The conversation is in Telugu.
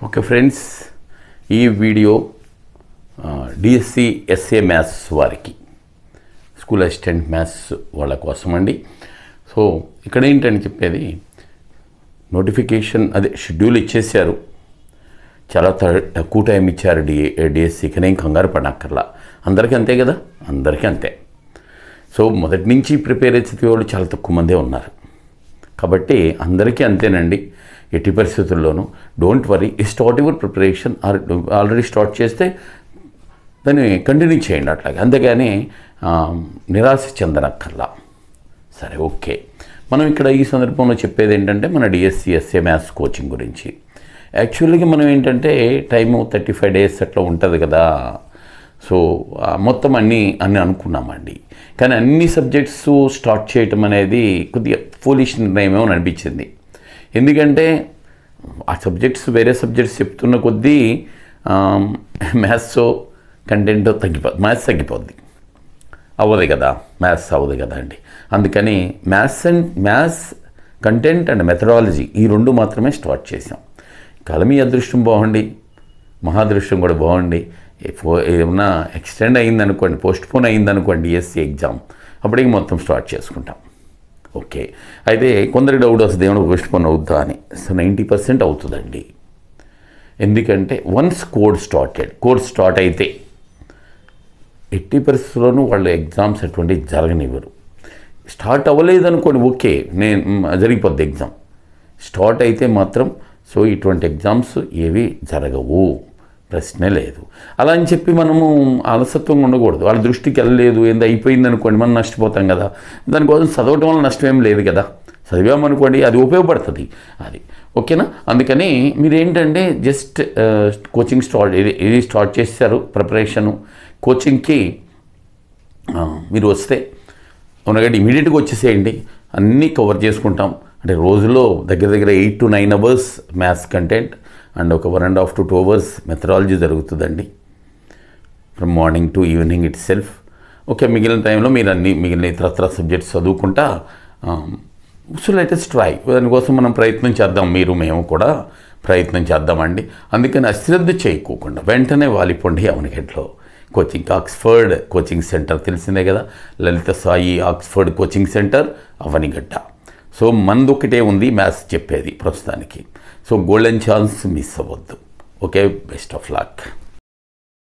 ఓకే ఫ్రెండ్స్, ఈ వీడియో డిఎస్సి ఎస్ఏ మ్యాథ్స్ వారికి, స్కూల్ అసిస్టెంట్ మ్యాథ్స్ వాళ్ళ కోసం అండి. సో ఇక్కడ ఏంటని చెప్పేది, నోటిఫికేషన్ అదే షెడ్యూల్ ఇచ్చేసారు, చాలా తక్కువ టైం ఇచ్చారు డిఎస్సికి. నేను కంగారు పడక్కర్లా, అందరికీ అంతే కదా, అందరికీ అంతే. సో మొదటి నుంచి ప్రిపేర్ అయితే వాళ్ళు చాలా తక్కువ మందే ఉన్నారు కాబట్టి అందరికీ అంతేనండి. ఎట్టి పరిస్థితుల్లోనూ don't worry, start your preparation. Already start చేస్తే దాన్ని కంటిన్యూ చేయండి అట్లాగే, అంతేగాని నిరాశ చెందనక్కర్లా. సరే, ఓకే. మనం ఇక్కడ ఈ సందర్భంలో చెప్పేది ఏంటంటే మన డిఎస్సి ఎస్ఏ మ్యాథ్స్ కోచింగ్ గురించి. యాక్చువల్గా మనం ఏంటంటే టైము 35 days అట్లా ఉంటుంది కదా. సో మొత్తం అన్నీ అనుకున్నామండి, కానీ అన్ని సబ్జెక్ట్స్ స్టార్ట్ చేయటం అనేది కొద్దిగా ఫూలిష్ నిర్ణయమేమో అనిపించింది. ఎందుకంటే ఆ సబ్జెక్ట్స్ వేరే సబ్జెక్ట్స్ చెప్తున్న కొద్దీ మ్యాథ్స్ కంటెంట్ మ్యాథ్స్ తగ్గిపోద్ది, అవ్వదు కదా, మ్యాథ్స్ అవ్వదు కదా అండి. అందుకని మ్యాథ్స్ కంటెంట్ అండ్ మెథడాలజీ ఈ రెండు మాత్రమే స్టార్ట్ చేసాం. కలమి అదృష్టం బాగుండి, మహాదృష్టం కూడా బాగుండి, ఏమన్నా ఎక్స్టెండ్ అయిందనుకోండి, పోస్ట్పోన్ అయిందనుకోండి డిఎస్సి ఎగ్జామ్, అప్పటికి మొత్తం స్టార్ట్ చేసుకుంటాం. ఓకే. అయితే కొందరికి డౌట్ వస్తుంది, ఏమైనా పోస్ట్పోన్ అవుతుందా అని. సో 90% అవుతుందండి. ఎందుకంటే వన్స్ కోర్స్ స్టార్ట్ అయితే ఎట్టి పరిస్థితుల్లోనూ వాళ్ళు ఎగ్జామ్స్ అటువంటివి జరగనివ్వరు. స్టార్ట్ అవ్వలేదనుకోండి, ఓకే, జరిగిపోద్ది ఎగ్జామ్. స్టార్ట్ అయితే మాత్రం సో ఇటువంటి ఎగ్జామ్స్ ఏవి జరగవు, ప్రశ్నే లేదు. అలా అని చెప్పి మనము అలసత్వంగా ఉండకూడదు. వాళ్ళ దృష్టికి వెళ్ళలేదు, ఏందో అయిపోయింది అనుకోండి, మనం నష్టపోతాం కదా. దానికోసం చదవటం వల్ల నష్టం ఏం లేదు కదా, చదివామనుకోండి అది ఉపయోగపడుతుంది, అది ఓకేనా. అందుకని మీరు ఏంటంటే జస్ట్ కోచింగ్ ఇది స్టార్ట్ చేశారు ప్రిపరేషను. కోచింగ్కి మీరు వస్తే ఉన్నగంటే ఇమీడియట్గా వచ్చేసేయండి, అన్నీ కవర్ చేసుకుంటాం. అంటే రోజులో దగ్గర 8 to 9 hours maths content and ఒక 1.5 to 2 hours మెథడాలజీ జరుగుతుందండి, from morning to evening it self. Okay, మిగిలిన టైంలో మీరు మిగిలిన ఇతర సబ్జెక్ట్స్ చదువుకుంటా. సో లెటెస్ట్ ట్రై, దానికోసం మనం ప్రయత్నం చేద్దాం, మేము కూడా ప్రయత్నం చేద్దామండి. అందుకని అశ్రద్ధ చేయకోకుండా వెంటనే వాలిపోండి అవనిగడ్డలో కోచింగ్. ఆక్స్ఫర్డ్ కోచింగ్ సెంటర్ తెలిసిందే కదా, Lalitha Sai Oxford coaching centre Avanigadda. So మనది ఒకటే ఉంది మ్యాథ్స్ చెప్పేది ప్రస్తుతానికి. సో గోల్డెన్ ఛాన్స్ మిస్ అవ్వద్దు. Okay, best of luck.